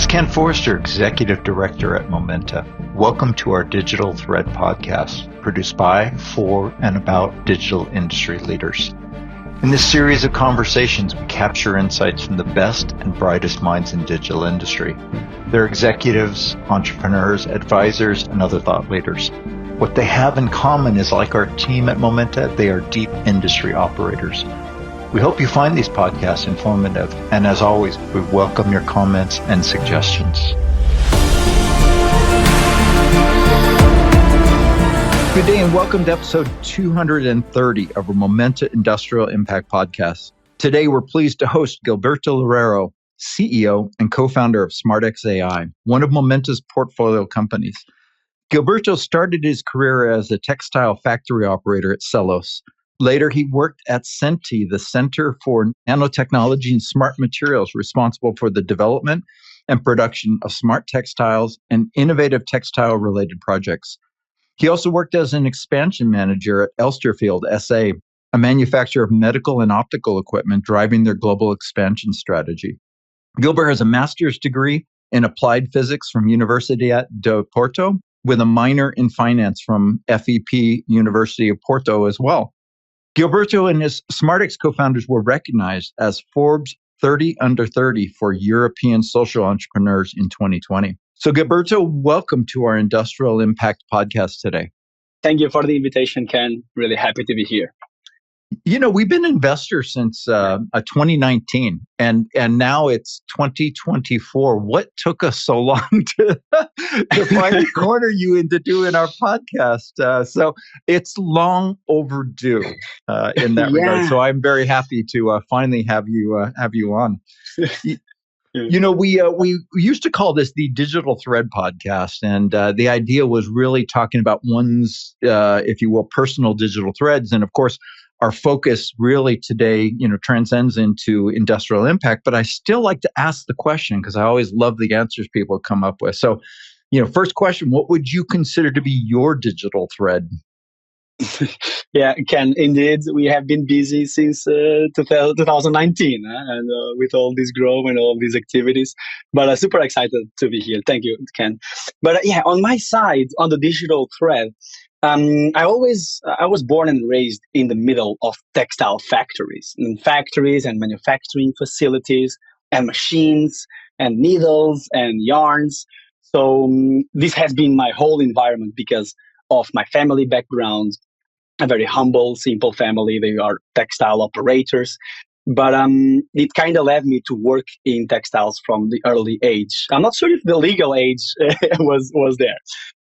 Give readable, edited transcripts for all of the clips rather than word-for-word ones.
Ken Forrester, Executive Director at Momenta. Welcome to our Digital Thread podcast, produced by, for, and about digital industry leaders. In this series of conversations, we capture insights from the best and brightest minds in digital industry. They're executives, entrepreneurs, advisors, and other thought leaders. What they have in common is, like our team at Momenta, they are deep industry operators. We hope you find these podcasts informative, and as always, we welcome your comments and suggestions. Good day and welcome to episode 230 of our Momenta Industrial Impact Podcast. Today, we're pleased to host Gilberto Loureiro, CEO and co-founder of Smartex.ai, one of Momenta's portfolio companies. Gilberto started his career as a textile factory operator at Celos. Later, he worked at CeNTI, the Center for Nanotechnology and Smart Materials, responsible for the development and production of smart textiles and innovative textile-related projects. He also worked as an expansion manager at Elsterfeld SA, a manufacturer of medical and optical equipment driving their global expansion strategy. Gilbert has a master's degree in applied physics from Universidade de Porto, with a minor in finance from FEP University of Porto as well. Gilberto and his Smartex co-founders were recognized as Forbes 30 Under 30 for European social entrepreneurs in 2020. So Gilberto, welcome to our Industrial Impact podcast today. Thank you for the invitation, Ken. Really happy to be here. You know, we've been investors since 2019, and now it's 2024. What took us so long to finally corner you into doing our podcast? So it's long overdue in that regard. So I'm very happy to finally have you on. You know, we used to call this the Digital Thread podcast, and the idea was really talking about one's, if you will, personal digital threads, and of course. Our focus really today, transcends into industrial impact, but I still like to ask the question because I always love the answers people come up with. So, first question, what would you consider to be your digital thread? Yeah, Ken, indeed, we have been busy since 2019 and with all this growth and all these activities, but I'm super excited to be here. Thank you, Ken. But on my side, on the digital thread, I was born and raised in the middle of textile factories and manufacturing facilities and machines and needles and yarns. So this has been my whole environment because of my family background, a very humble, simple family. They are textile operators. But it kind of led me to work in textiles from the early age. I'm not sure if the legal age was there.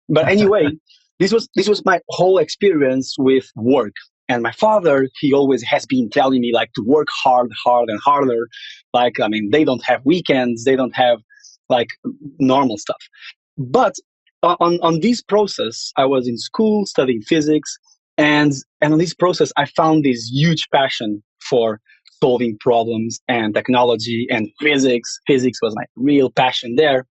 But anyway, this was my whole experience with work. And my father, he always has been telling me to work hard and harder. They don't have weekends. They don't have normal stuff. But on this process, I was in school studying physics. And on this process, I found this huge passion for solving problems and technology and physics. Physics was my real passion there.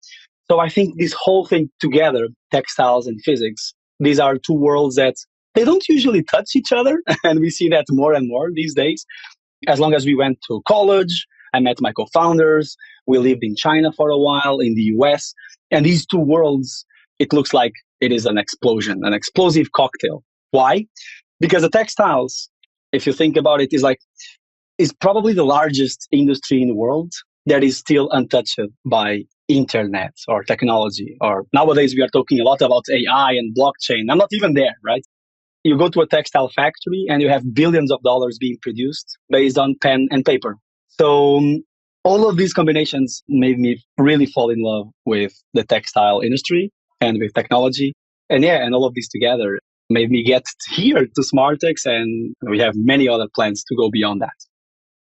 So I think this whole thing together, textiles and physics, these are two worlds that they don't usually touch each other. And we see that more and more these days. As long as we went to college, I met my co-founders. We lived in China for a while, in the US. And these two worlds, it looks like it is an explosion, an explosive cocktail. Why? Because the textiles, if you think about it, is probably the largest industry in the world that is still untouched by internet or technology. Or nowadays we are talking a lot about AI and blockchain. I'm not even there, right? You go to a textile factory and you have billions of dollars being produced based on pen and paper. So all of these combinations made me really fall in love with the textile industry and with technology. And all of these together made me get here to Smartex, and we have many other plans to go beyond that.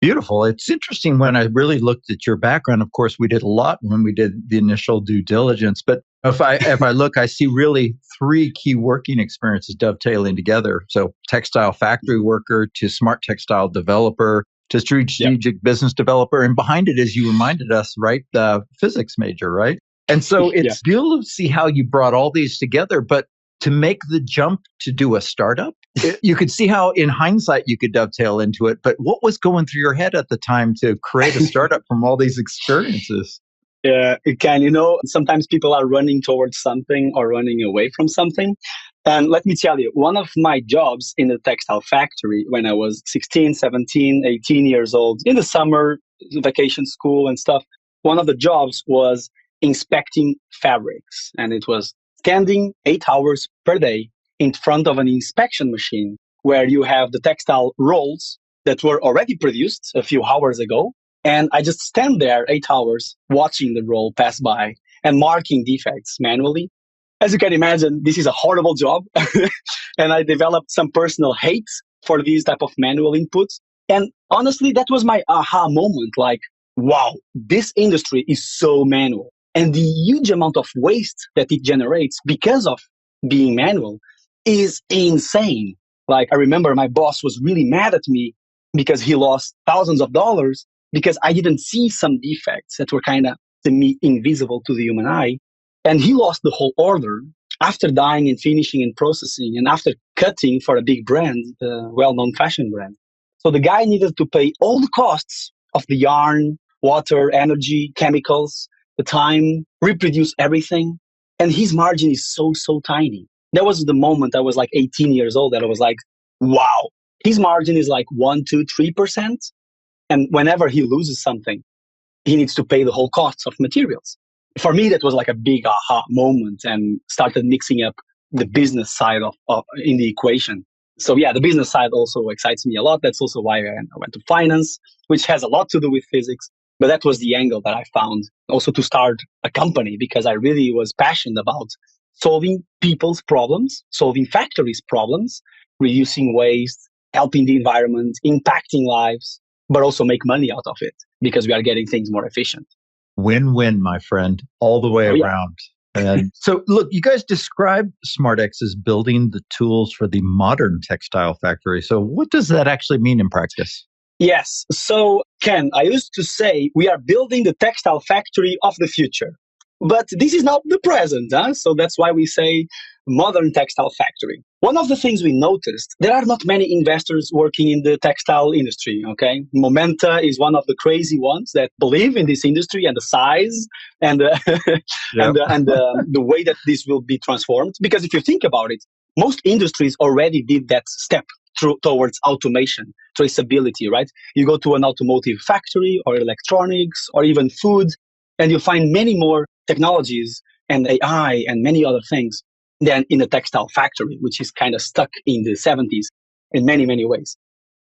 Beautiful. It's interesting when I really looked at your background. Of course, we did a lot when we did the initial due diligence, but if I look, I see really three key working experiences dovetailing together. So textile factory worker to smart textile developer to strategic business developer. And behind it, as you reminded us, right, the physics major, right? And so it's beautiful to see how you brought all these together, but to make the jump to do a startup, you could see how in hindsight you could dovetail into it. But what was going through your head at the time to create a startup from all these experiences? It can, sometimes people are running towards something or running away from something. And let me tell you, one of my jobs in the textile factory when I was 16, 17, 18 years old, in the summer, vacation school and stuff, one of the jobs was inspecting fabrics. And it was standing 8 hours per day in front of an inspection machine where you have the textile rolls that were already produced a few hours ago. And I just stand there 8 hours watching the roll pass by and marking defects manually. As you can imagine, this is a horrible job. And I developed some personal hate for these type of manual inputs. And honestly, that was my aha moment. Like, wow, this industry is so manual. And the huge amount of waste that it generates because of being manual is insane. Like, I remember my boss was really mad at me because he lost thousands of dollars because I didn't see some defects that were kind of, to me, invisible to the human eye. And he lost the whole order after dyeing and finishing and processing and after cutting for a big brand, a well-known fashion brand. So the guy needed to pay all the costs of the yarn, water, energy, chemicals, the time, reproduce everything. And his margin is so, so tiny. That was the moment I was like 18 years old that I was like, wow, his margin is like 1, 2, 3%. And whenever he loses something, he needs to pay the whole costs of materials. For me, that was like a big aha moment and started mixing up the business side of in the equation. So yeah, the business side also excites me a lot. That's also why I went to finance, which has a lot to do with physics. But that was the angle that I found also to start a company because I really was passionate about solving people's problems, solving factories' problems, reducing waste, helping the environment, impacting lives, but also make money out of it because we are getting things more efficient. Win-win, my friend, all the way around. And so, look, you guys describe Smartex as building the tools for the modern textile factory. So what does that actually mean in practice? Yes. So, Ken, I used to say we are building the textile factory of the future. But this is not the present. So that's why we say modern textile factory. One of the things we noticed, there are not many investors working in the textile industry, okay? Momenta is one of the crazy ones that believe in this industry and the size and the way that this will be transformed. Because if you think about it, most industries already did that step towards automation, traceability, right? You go to an automotive factory or electronics or even food, and you find many more technologies and AI and many other things than in a textile factory, which is kind of stuck in the 70s in many, many ways.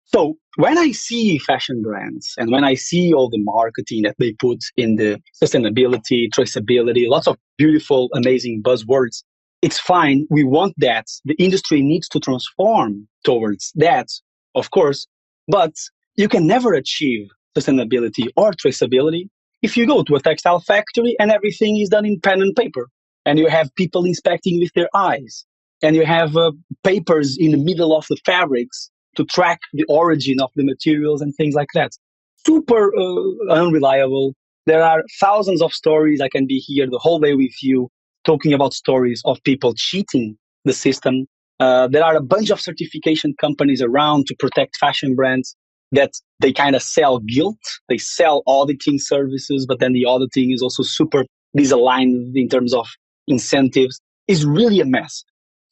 So when I see fashion brands and when I see all the marketing that they put in the sustainability, traceability, lots of beautiful, amazing buzzwords, it's fine. We want that. The industry needs to transform towards that, of course, but you can never achieve sustainability or traceability if you go to a textile factory and everything is done in pen and paper, and you have people inspecting with their eyes, and you have papers in the middle of the fabrics to track the origin of the materials and things like that. Super unreliable. There are thousands of stories. I can be here the whole day with you talking about stories of people cheating the system. There are a bunch of certification companies around to protect fashion brands that they kind of sell guilt. They sell auditing services, but then the auditing is also super misaligned in terms of incentives. It's really a mess.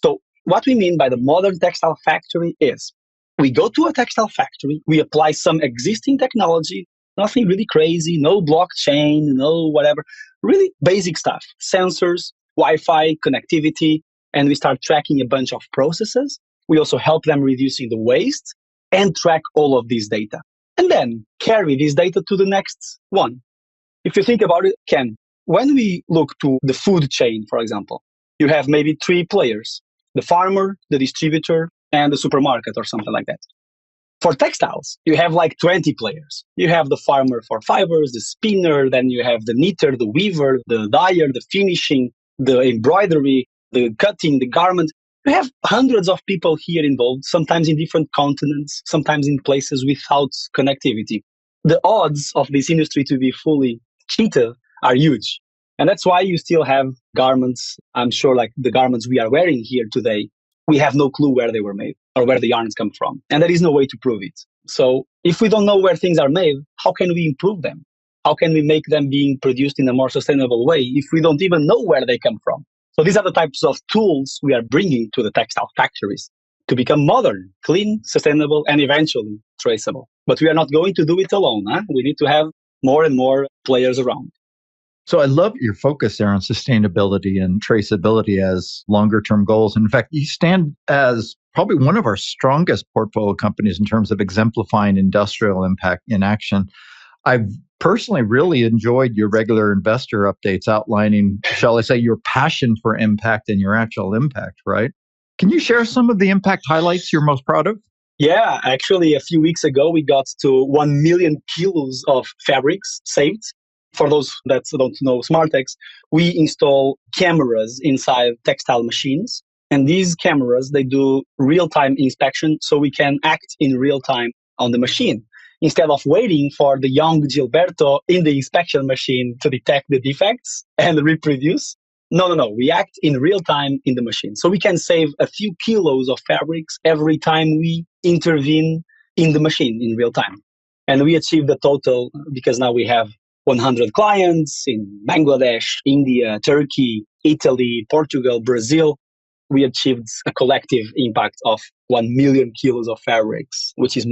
So what we mean by the modern textile factory is we go to a textile factory, we apply some existing technology, nothing really crazy, no blockchain, no whatever, really basic stuff, sensors, Wi-Fi, connectivity, and we start tracking a bunch of processes. We also help them reducing the waste and track all of this data. And then carry this data to the next one. If you think about it, Ken, when we look to the food chain, for example, you have maybe 3 players, the farmer, the distributor, and the supermarket or something like that. For textiles, you have like 20 players. You have the farmer for fibers, the spinner, then you have the knitter, the weaver, the dyer, the finishing, the embroidery, the cutting, the garment. We have hundreds of people here involved, sometimes in different continents, sometimes in places without connectivity. The odds of this industry to be fully cheated are huge. And that's why you still have garments, I'm sure like the garments we are wearing here today, we have no clue where they were made or where the yarns come from. And there is no way to prove it. So if we don't know where things are made, how can we improve them? how can we make them being produced in a more sustainable way if we don't even know where they come from? So these are the types of tools we are bringing to the textile factories to become modern, clean, sustainable, and eventually traceable. But we are not going to do it alone. Huh? We need to have more and more players around. So I love your focus there on sustainability and traceability as longer term goals. In fact, you stand as probably one of our strongest portfolio companies in terms of exemplifying industrial impact in action. I've personally really enjoyed your regular investor updates outlining, shall I say, your passion for impact and your actual impact, right? Can you share some of the impact highlights you're most proud of? Yeah, actually, a few weeks ago, we got to 1 million kilos of fabrics saved. For those that don't know Smartex, we install cameras inside textile machines. And these cameras, they do real-time inspection so we can act in real time on the machine. Instead of waiting for the young Gilberto in the inspection machine to detect the defects and reproduce, no. We act in real time in the machine. So we can save a few kilos of fabrics every time we intervene in the machine in real time. And we achieved a total because now we have 100 clients in Bangladesh, India, Turkey, Italy, Portugal, Brazil. We achieved a collective impact of 1 million kilos of fabrics, which is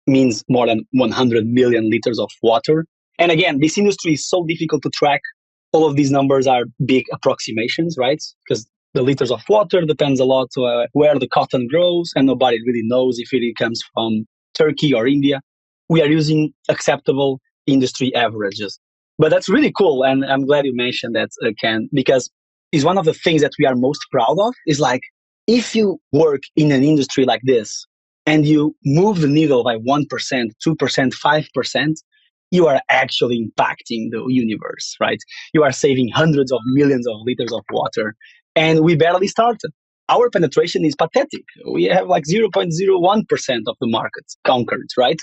means more than 100 million liters of water. And again, this industry is so difficult to track. All of these numbers are big approximations, right? Because the liters of water depends a lot where the cotton grows, and nobody really knows if it comes from Turkey or India. We are using acceptable industry averages. But that's really cool, and I'm glad you mentioned that, Ken, because it's one of the things that we are most proud of is like, if you work in an industry like this, and you move the needle by 1%, 2%, 5%, you are actually impacting the universe, right? You are saving hundreds of millions of liters of water. And we barely started. Our penetration is pathetic. We have like 0.01% of the market conquered, right?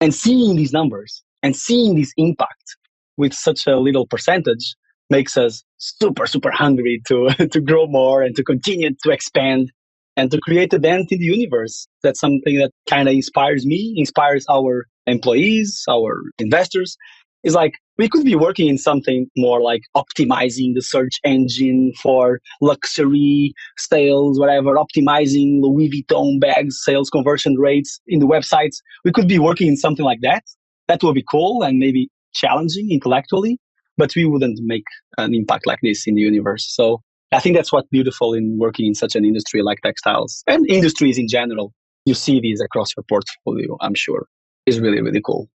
And seeing these numbers and seeing this impact with such a little percentage makes us super, super hungry to grow more and to continue to expand and to create a dent in the universe. That's something that kind of inspires me, inspires our employees, our investors. It's like we could be working in something more like optimizing the search engine for luxury sales, whatever, optimizing Louis Vuitton bags, sales conversion rates in the websites. We could be working in something like that. That will be cool and maybe challenging intellectually, but we wouldn't make an impact like this in the universe. So I think that's what's beautiful in working in such an industry like textiles and industries in general. You see these across your portfolio, I'm sure. It's really, really cool.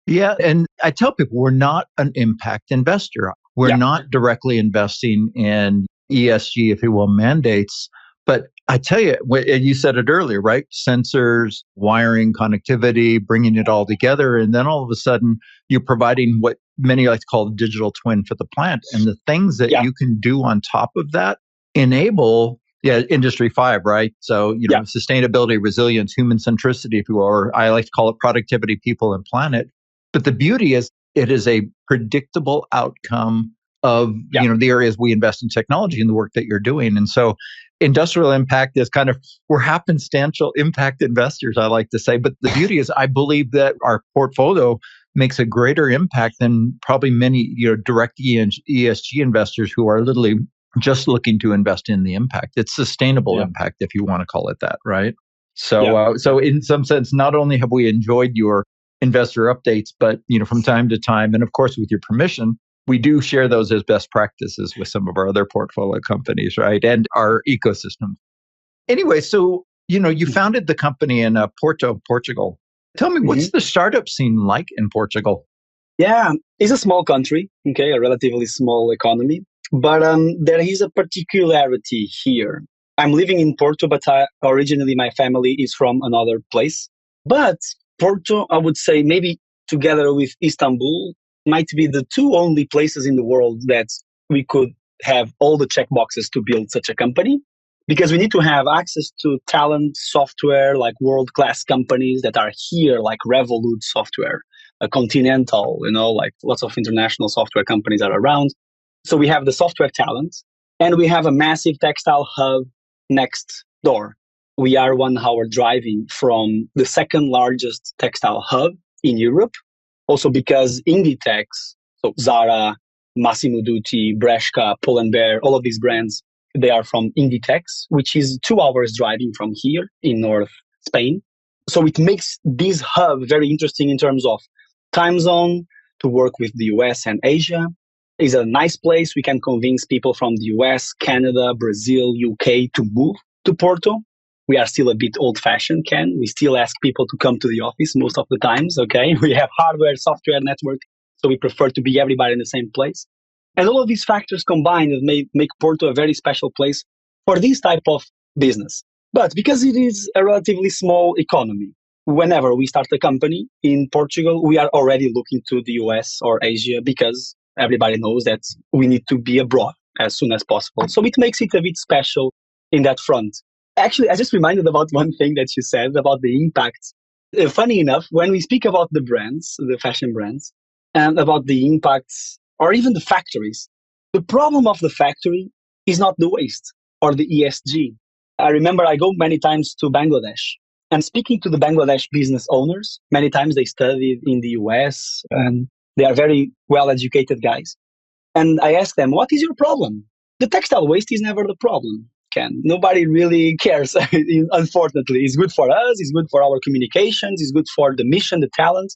Yeah. And I tell people we're not an impact investor. We're not directly investing in ESG, if you will, mandates. But I tell you, and you said it earlier, right? Sensors, wiring, connectivity, bringing it all together. And then all of a sudden, you're providing what many like to call the digital twin for the plant. And the things that you can do on top of that enable Industry 5, right? So, sustainability, resilience, human centricity, if you will, or I like to call it productivity, people, and planet. But the beauty is it is a predictable outcome of the areas we invest in technology and the work that you're doing. And so industrial impact is kind of, we're happenstantial impact investors, I like to say. But the beauty is I believe that our portfolio makes a greater impact than probably many direct ESG investors who are literally just looking to invest in the impact. It's sustainable impact, if you want to call it that, right? So, so in some sense, not only have we enjoyed your investor updates, but from time to time, and of course with your permission, we do share those as best practices with some of our other portfolio companies, right? And our ecosystem. Anyway, so you founded the company in Porto, Portugal. Tell me, what's the startup scene like in Portugal? Yeah, it's a small country, okay, a relatively small economy, but there is a particularity here. I'm living in Porto, but originally my family is from another place. But Porto, I would say maybe together with Istanbul, might be the two only places in the world that we could have all the checkboxes to build such a company. Because we need to have access to talent, software, like world-class companies that are here, like Revolut Software, Continental, like lots of international software companies are around. So we have the software talent, and we have a massive textile hub next door. We are 1 hour driving from the second largest textile hub in Europe. Also because Inditex, so Zara, Massimo Dutti, Bershka, Pull&Bear, all of these brands, they are from Inditex, which is 2 hours driving from here in North Spain. So it makes this hub very interesting in terms of time zone to work with the US and Asia. It's a nice place. We can convince people from the US, Canada, Brazil, UK to move to Porto. We are still a bit old fashioned, Ken. We still ask people to come to the office most of the times. Okay. We have hardware, software, network. So we prefer to be everybody in the same place. And all of these factors combined make Porto a very special place for this type of business. But because it is a relatively small economy, whenever we start a company in Portugal, we are already looking to the US or Asia because everybody knows that we need to be abroad as soon as possible. So it makes it a bit special in that front. Actually, I just reminded about one thing that you said about the impact. Funny enough, when we speak about the brands, the fashion brands, and about the impacts or even the factories, the problem of the factory is not the waste or the ESG. I remember I go many times to Bangladesh and speaking to the Bangladesh business owners, many times they studied in the US and they are very well-educated guys. And I ask them, what is your problem? The textile waste is never the problem, Ken. Nobody really cares, unfortunately. It's good for us, it's good for our communications, it's good for the mission, the talent.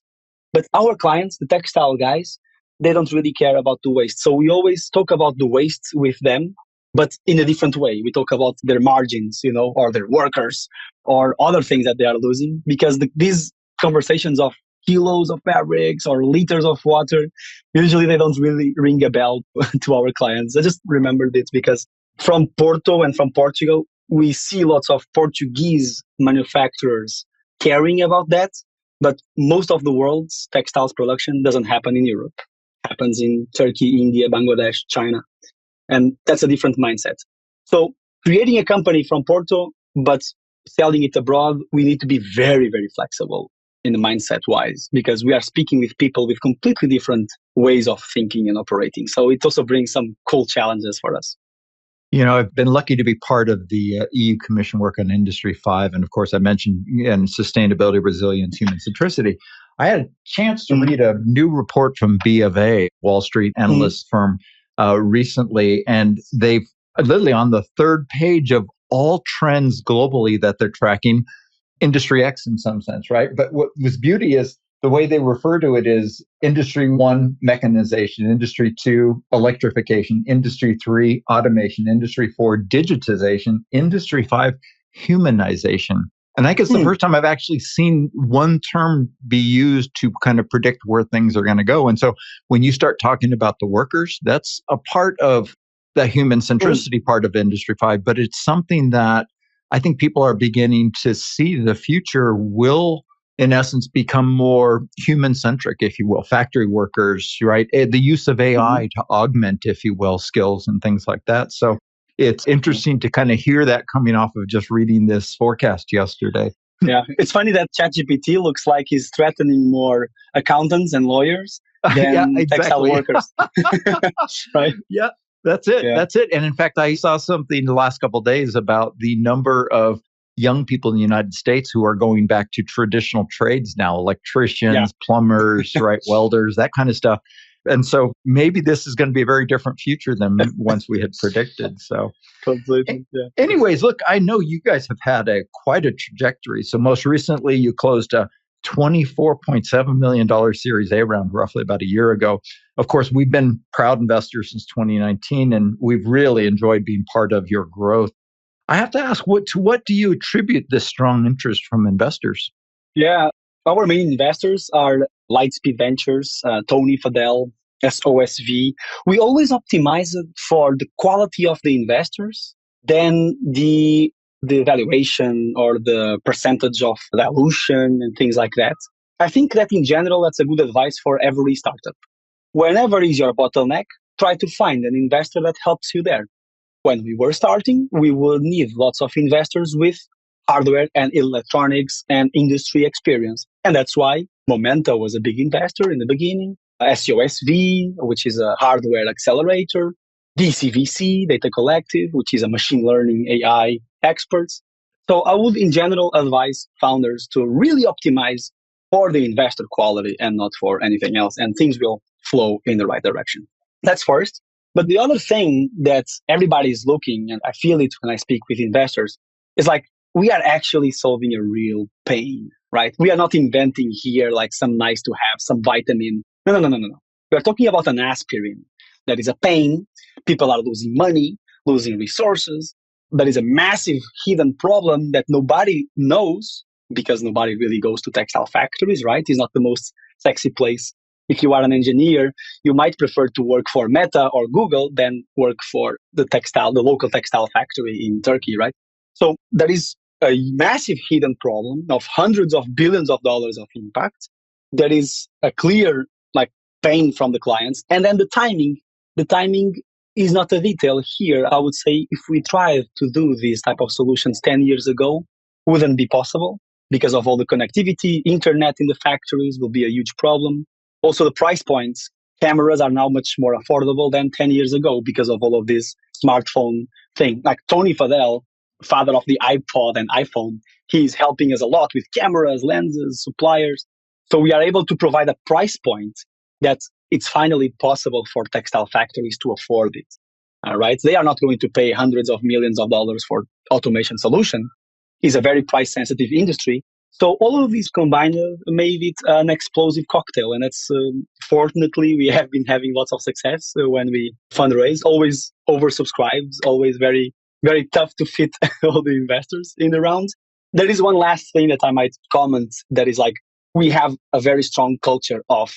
But our clients, the textile guys, they don't really care about the waste. So we always talk about the waste with them, but in a different way. We talk about their margins, or their workers or other things that they are losing because these conversations of kilos of fabrics or liters of water, usually they don't really ring a bell to our clients. I just remembered it because from Porto and from Portugal, we see lots of Portuguese manufacturers caring about that. But most of the world's textiles production doesn't happen in Europe. It happens in Turkey, India, Bangladesh, China. And that's a different mindset. So creating a company from Porto, but selling it abroad, we need to be very, very flexible in the mindset wise, because we are speaking with people with completely different ways of thinking and operating. So it also brings some cool challenges for us. I've been lucky to be part of the EU Commission work on Industry 5. And of course, I mentioned sustainability, resilience, human centricity. I had a chance to read a new report from B of A, Wall Street analyst firm, recently. And they've literally on the third page of all trends globally that they're tracking, Industry X in some sense, right? But what was beauty is the way they refer to it is Industry 1, mechanization, Industry 2, electrification, Industry 3, automation, Industry 4, digitization, Industry 5, humanization. And I guess the first time I've actually seen one term be used to kind of predict where things are going to go. And so when you start talking about the workers, that's a part of the human centricity part of Industry 5, but it's something that I think people are beginning to see the future will, in essence, become more human-centric, if you will, factory workers, right? The use of AI to augment, if you will, skills and things like that. So it's interesting to kind of hear that coming off of just reading this forecast yesterday. Yeah, it's funny that ChatGPT looks like he's threatening more accountants and lawyers than textile workers. Right? Yeah. That's it. Yeah. That's it. And in fact, I saw something the last couple of days about the number of young people in the United States who are going back to traditional trades now, electricians, plumbers, right, welders, that kind of stuff. And so maybe this is going to be a very different future than once we had predicted. So completely. Yeah. Anyways, look, I know you guys have had quite a trajectory. So most recently, you closed a $24.7 million Series A round roughly about a year ago. Of course, we've been proud investors since 2019, and we've really enjoyed being part of your growth. I have to ask, to what do you attribute this strong interest from investors? Yeah, our main investors are Lightspeed Ventures, Tony Fadell, SOSV. We always optimize it for the quality of the investors, then the valuation or the percentage of dilution and things like that. I think that in general, that's a good advice for every startup. Whenever is your bottleneck, try to find an investor that helps you there. When we were starting, we would need lots of investors with hardware and electronics and industry experience. And that's why Momenta was a big investor in the beginning, SOSV, which is a hardware accelerator, DCVC, Data Collective, which is a machine learning AI experts. So I would in general advise founders to really optimize for the investor quality and not for anything else. And things will flow in the right direction. That's first. But the other thing that everybody is looking, and I feel it when I speak with investors, is like we are actually solving a real pain, right? We are not inventing here like some nice to have, some vitamin. No. We are talking about an aspirin that is a pain. People are losing money, losing resources. That is a massive hidden problem that nobody knows because nobody really goes to textile factories, right? It's not the most sexy place. If you are an engineer, you might prefer to work for Meta or Google than work for the local textile factory in Turkey, right? So there is a massive hidden problem of hundreds of billions of dollars of impact. There is a clear like pain from the clients. And then the timing is not a detail here. I would say if we tried to do these type of solutions 10 years ago, wouldn't be possible because of all the connectivity. Internet in the factories will be a huge problem. Also, the price points, cameras are now much more affordable than 10 years ago because of all of this smartphone thing. Like Tony Fadell, father of the iPod and iPhone, he's helping us a lot with cameras, lenses, suppliers. So we are able to provide a price point that it's finally possible for textile factories to afford it. All right. They are not going to pay hundreds of millions of dollars for automation solution. It's a very price sensitive industry. So all of these combined made it an explosive cocktail. And that's fortunately, we have been having lots of success when we fundraise, always oversubscribed, always very, very tough to fit all the investors in the rounds. There is one last thing that I might comment that is like, we have a very strong culture of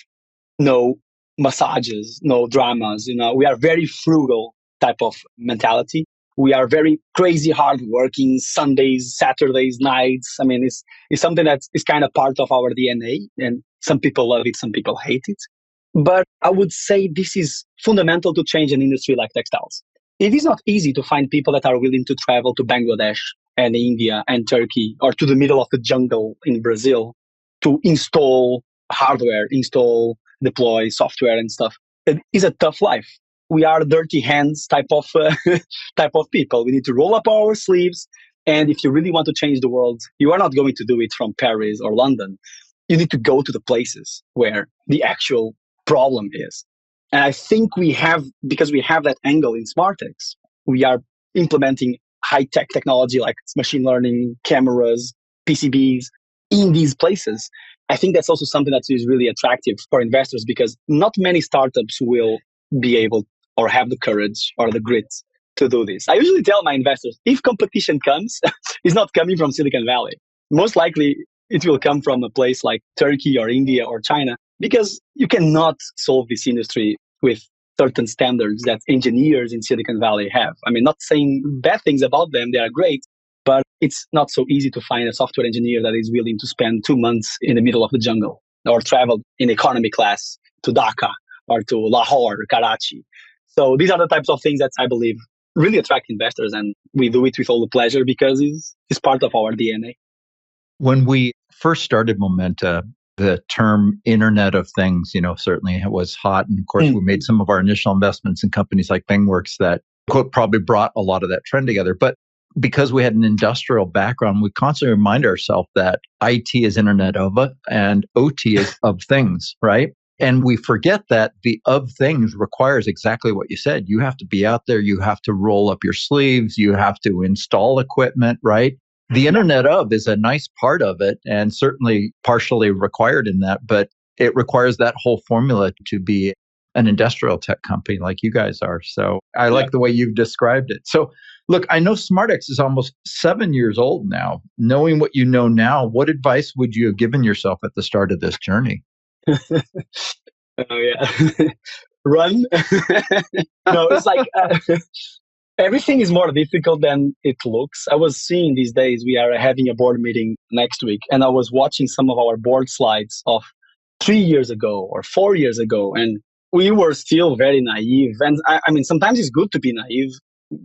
no massages, no dramas. We are very frugal type of mentality. We are very crazy hardworking, Sundays, Saturdays, nights. I mean, it's something that is kind of part of our DNA, and some people love it, some people hate it. But I would say this is fundamental to change an industry like textiles. It is not easy to find people that are willing to travel to Bangladesh and India and Turkey or to the middle of the jungle in Brazil to install hardware, deploy software and stuff. It is a tough life. We are dirty hands type of people. We need to roll up our sleeves. And if you really want to change the world, you are not going to do it from Paris or London. You need to go to the places where the actual problem is. And I think because we have that angle in Smartex, we are implementing high-tech technology like machine learning, cameras, PCBs in these places. I think that's also something that is really attractive for investors because not many startups will be able or have the courage or the grit to do this. I usually tell my investors, if competition comes, it's not coming from Silicon Valley. Most likely, it will come from a place like Turkey or India or China because you cannot solve this industry with certain standards that engineers in Silicon Valley have. I mean, not saying bad things about them, they are great, but it's not so easy to find a software engineer that is willing to spend 2 months in the middle of the jungle or travel in economy class to Dhaka or to Lahore, Karachi. So these are the types of things that I believe really attract investors, and we do it with all the pleasure because it's part of our DNA. When we first started Momenta, the term Internet of Things, certainly it was hot. And of course, we made some of our initial investments in companies like ThingWorks that quote probably brought a lot of that trend together. But because we had an industrial background, we constantly remind ourselves that IT is Internet of and OT is of things, right? And we forget that the of things requires exactly what you said. You have to be out there. You have to roll up your sleeves. You have to install equipment, right? The Internet of is a nice part of it and certainly partially required in that, but it requires that whole formula to be an industrial tech company like you guys are. So I like the way you've described it. So look, I know Smartex is almost 7 years old now. Knowing what you know now, what advice would you have given yourself at the start of this journey? Oh yeah, run. No, it's like everything is more difficult than it looks. I was seeing these days we are having a board meeting next week, and I was watching some of our board slides of 3 years ago or 4 years ago, and we were still very naive. And I mean, sometimes it's good to be naive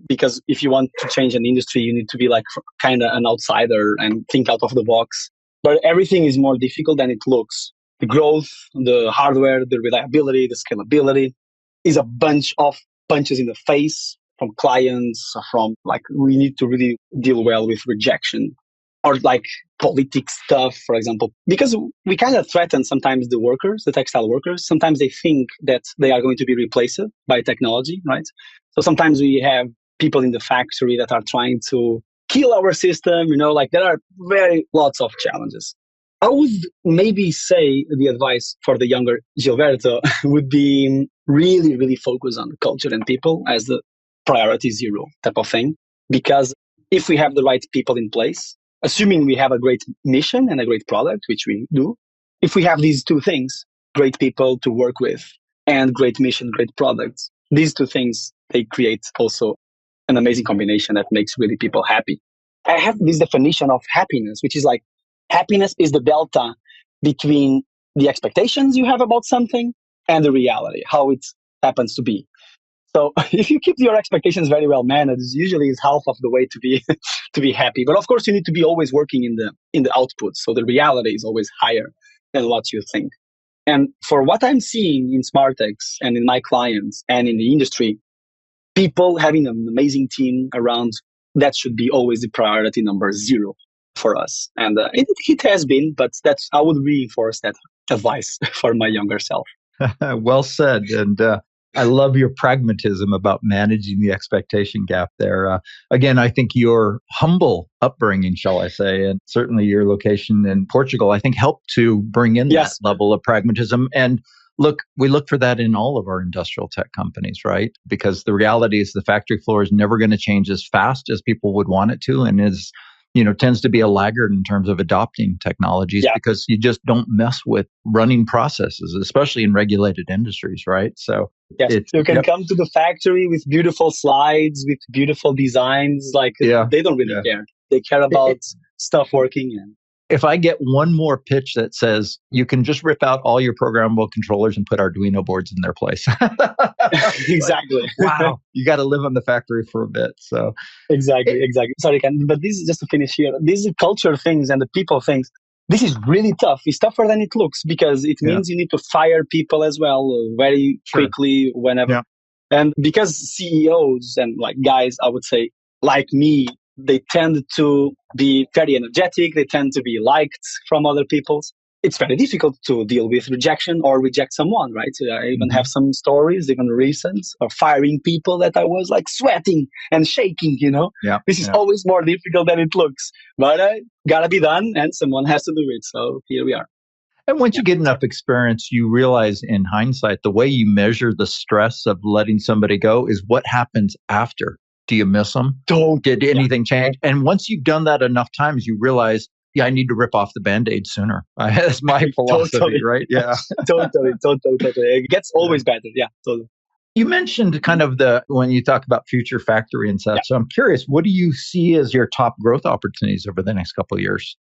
because if you want to change an industry, you need to be like kind of an outsider and think out of the box. But everything is more difficult than it looks. The growth, the hardware, the reliability, the scalability is a bunch of punches in the face from clients, we need to really deal well with rejection. or like politics stuff, for example, because we kind of threaten sometimes the workers, the textile workers. Sometimes they think that they are going to be replaced by technology, right? So sometimes we have people in the factory that are trying to kill our system, like there are very lots of challenges. I would maybe say the advice for the younger Gilberto would be really, really focus on culture and people as the priority zero type of thing. Because if we have the right people in place, assuming we have a great mission and a great product, which we do, if we have these two things, great people to work with and great mission, great products, these two things, they create also an amazing combination that makes really people happy. I have this definition of happiness, which is like happiness is the delta between the expectations you have about something and the reality, how it happens to be. So if you keep your expectations very well managed, usually is half of the way to be to be happy. But of course, you need to be always working in the output. So the reality is always higher than what you think. And for what I'm seeing in Smartex and in my clients and in the industry, people having an amazing team around, that should be always the priority number zero for us. And it has been, but I would reinforce that advice for my younger self. Well said. And I love your pragmatism about managing the expectation gap there. Again, I think your humble upbringing, shall I say, and certainly your location in Portugal, I think helped to bring in that level of pragmatism. And look, we look for that in all of our industrial tech companies, right? Because the reality is the factory floor is never going to change as fast as people would want it to, and is tends to be a laggard in terms of adopting technologies because you just don't mess with running processes, especially in regulated industries, right? So you can come to the factory with beautiful slides, with beautiful designs. Like they don't really care. They care about stuff working. And if I get one more pitch that says you can just rip out all your programmable controllers and put Arduino boards in their place. Exactly. Wow. You got to live on the factory for a bit. So Exactly. Sorry, Ken, but this is just to finish here. These culture things and the people things, this is really tough. It's tougher than it looks because it means you need to fire people as well very quickly whenever. Yeah. And because CEOs and like guys, I would say, like me, they tend to be very energetic. They tend to be liked from other people. It's very difficult to deal with rejection or reject someone, right? I even have some stories, even recent, of firing people that I was like sweating and shaking, Yeah. This is always more difficult than it looks, but gotta be done and someone has to do it. So here we are. And once you get enough experience, you realize in hindsight, the way you measure the stress of letting somebody go is what happens after. Do you miss them? Did anything change? And once you've done that enough times, you realize, I need to rip off the Band-Aid sooner. That's my philosophy, right? Yeah. Totally. It gets always better. Yeah, totally. You mentioned kind of when you talk about future factory and such. Yeah. So I'm curious, what do you see as your top growth opportunities over the next couple of years?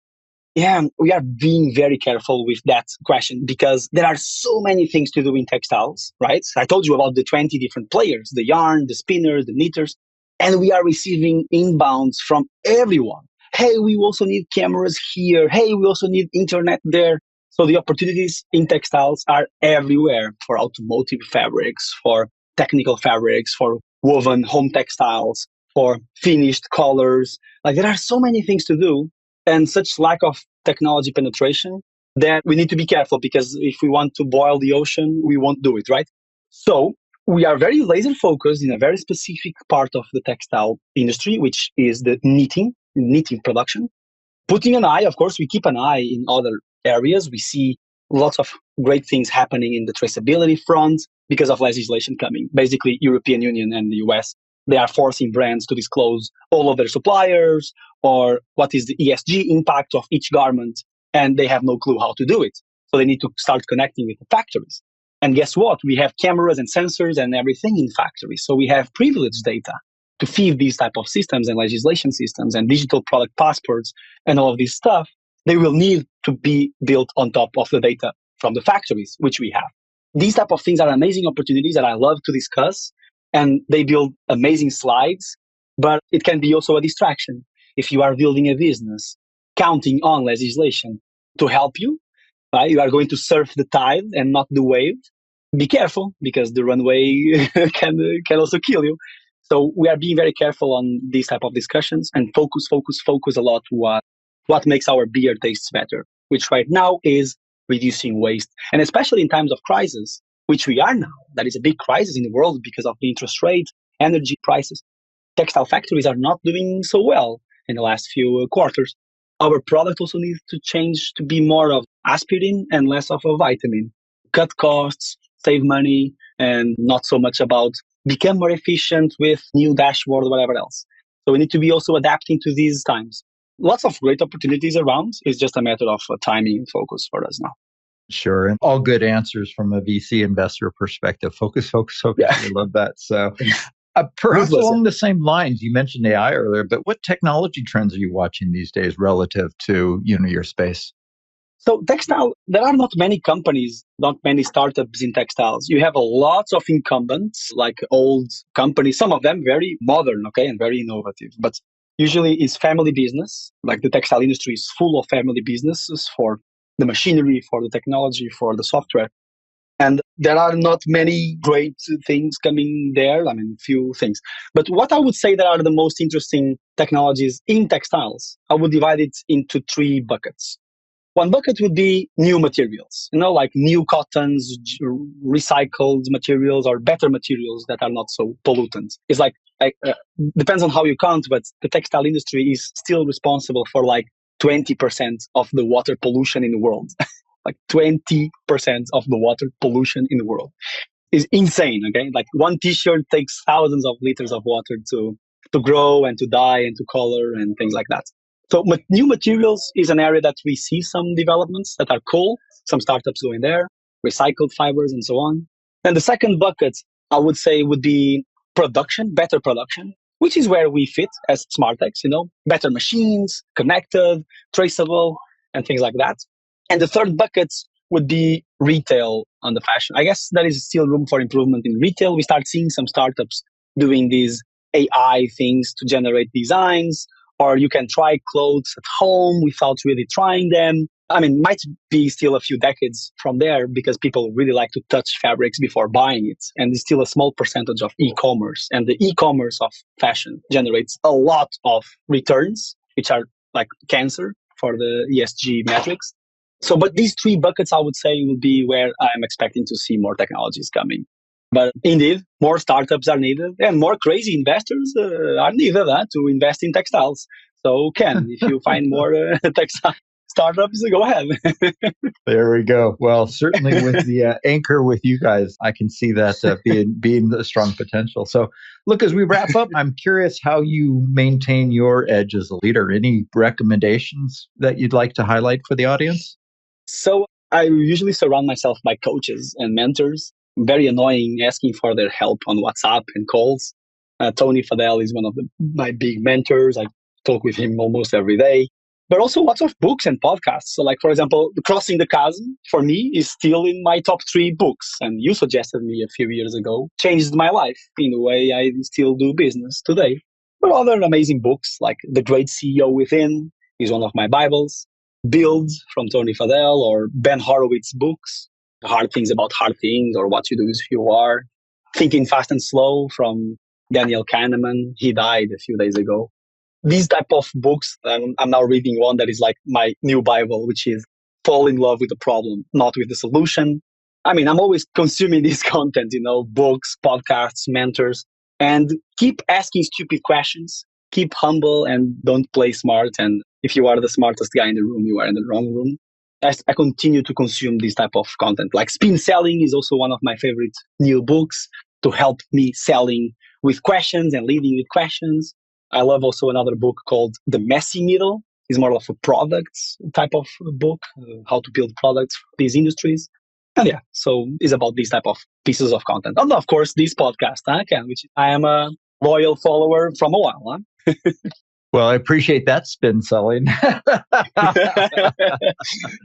Yeah, we are being very careful with that question because there are so many things to do in textiles, right? I told you about the 20 different players, the yarn, the spinners, the knitters. And we are receiving inbounds from everyone. Hey, we also need cameras here. Hey, we also need internet there. So the opportunities in textiles are everywhere for automotive fabrics, for technical fabrics, for woven home textiles, for finished colors. Like there are so many things to do and such lack of technology penetration that we need to be careful because if we want to boil the ocean, we won't do it, right? So we are very laser focused in a very specific part of the textile industry, which is the knitting production. Putting an eye, of course, we keep an eye in other areas. We see lots of great things happening in the traceability front because of legislation coming. Basically, European Union and the US, they are forcing brands to disclose all of their suppliers or what is the ESG impact of each garment, and they have no clue how to do it. So they need to start connecting with the factories. And guess what? We have cameras and sensors and everything in factories. So we have privileged data to feed these type of systems and legislation systems and digital product passports and all of this stuff. They will need to be built on top of the data from the factories, which we have. These type of things are amazing opportunities that I love to discuss. And they build amazing slides, but it can be also a distraction. If you are building a business, counting on legislation to help you, right? You are going to surf the tide and not the wave. Be careful because the runway can also kill you. So we are being very careful on these type of discussions and focus a lot what what makes our beer taste better, which right now is reducing waste. And especially in times of crisis, which we are now, that is a big crisis in the world because of the interest rate, energy prices. Textile factories are not doing so well in the last few quarters. Our product also needs to change to be more of aspirin and less of a vitamin. Cut costs, save money, and not so much about become more efficient with new dashboard or whatever else. So we need to be also adapting to these times. Lots of great opportunities around. It's just a matter of timing and focus for us now. Sure. And all good answers from a VC investor perspective. Focus, focus, focus. Yeah. I love that. So perhaps along the same lines, you mentioned AI earlier, but what technology trends are you watching these days relative to, your space? So textile, there are not many companies, not many startups in textiles. You have a lot of incumbents, like old companies, some of them very modern, and very innovative. But usually it's family business. Like the textile industry is full of family businesses for the machinery, for the technology, for the software. And there are not many great things coming there. Few things. But what I would say that are the most interesting technologies in textiles, I would divide it into 3 buckets. One bucket would be new materials, like new cottons, recycled materials, or better materials that are not so pollutant. It's depends on how you count, but the textile industry is still responsible for 20% of the water pollution in the world. 20% of the water pollution in the world is insane. Okay, one T-shirt takes thousands of liters of water to grow and to dye and to color and things like that. So new materials is an area that we see some developments that are cool, some startups going there, recycled fibers and so on. And the second bucket, I would say, would be production, better production, which is where we fit as Smartex, better machines, connected, traceable, and things like that. And the third bucket would be retail on the fashion. I guess there is still room for improvement in retail. We start seeing some startups doing these AI things to generate designs, or you can try clothes at home without really trying them. Might be still a few decades from there because people really like to touch fabrics before buying it. And it's still a small percentage of e-commerce. And the e-commerce of fashion generates a lot of returns, which are like cancer for the ESG metrics. So, but these 3 buckets, I would say, will be where I'm expecting to see more technologies coming. But indeed, more startups are needed and more crazy investors are needed to invest in textiles. So, Ken, if you find more textile startups, go ahead. There we go. Well, certainly with the anchor with you guys, I can see that being a strong potential. So, look, as we wrap up, I'm curious how you maintain your edge as a leader. Any recommendations that you'd like to highlight for the audience? So, I usually surround myself by coaches and mentors. Very annoying asking for their help on WhatsApp and calls. Tony Fadell is one of my big mentors. I talk with him almost every day. But also lots of books and podcasts. So for example, Crossing the Chasm for me is still in my top 3 books. And you suggested me a few years ago, changed my life in the way I still do business today. But other amazing books like The Great CEO Within is one of my Bibles. Build from Tony Fadell or Ben Horowitz books. Hard Things About Hard Things or What You Do Is Who You Are. Thinking Fast and Slow from Daniel Kahneman. He died a few days ago. These type of books, I'm now reading one that is like my new Bible, which is Fall in Love with the Problem, Not with the Solution. I'm always consuming this content, books, podcasts, mentors, and keep asking stupid questions. Keep humble and don't play smart. And if you are the smartest guy in the room, you are in the wrong room. I continue to consume this type of content. Like Spin Selling is also one of my favorite new books to help me selling with questions and leading with questions. I love also another book called The Messy Middle. It's more of a products type of book, how to build products for these industries. And so it's about these type of pieces of content. And of course, this podcast, Ken, which I am a loyal follower from a while. Well, I appreciate that spin selling.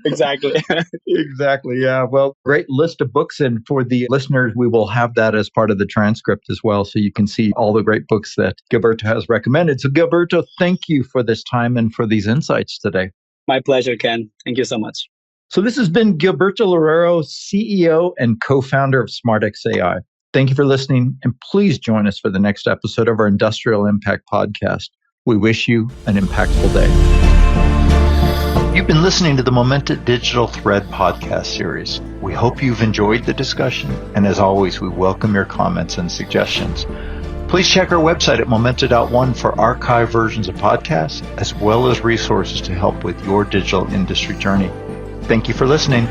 Exactly. Exactly. Yeah. Well, great list of books. And for the listeners, we will have that as part of the transcript as well. So you can see all the great books that Gilberto has recommended. So Gilberto, thank you for this time and for these insights today. My pleasure, Ken. Thank you so much. So this has been Gilberto Loureiro, CEO and co-founder of Smartex.ai. Thank you for listening. And please join us for the next episode of our Industrial Impact Podcast. We wish you an impactful day. You've been listening to the Momenta Digital Thread podcast series. We hope you've enjoyed the discussion, and as always, we welcome your comments and suggestions. Please check our website at momenta.one for archive versions of podcasts, as well as resources to help with your digital industry journey. Thank you for listening.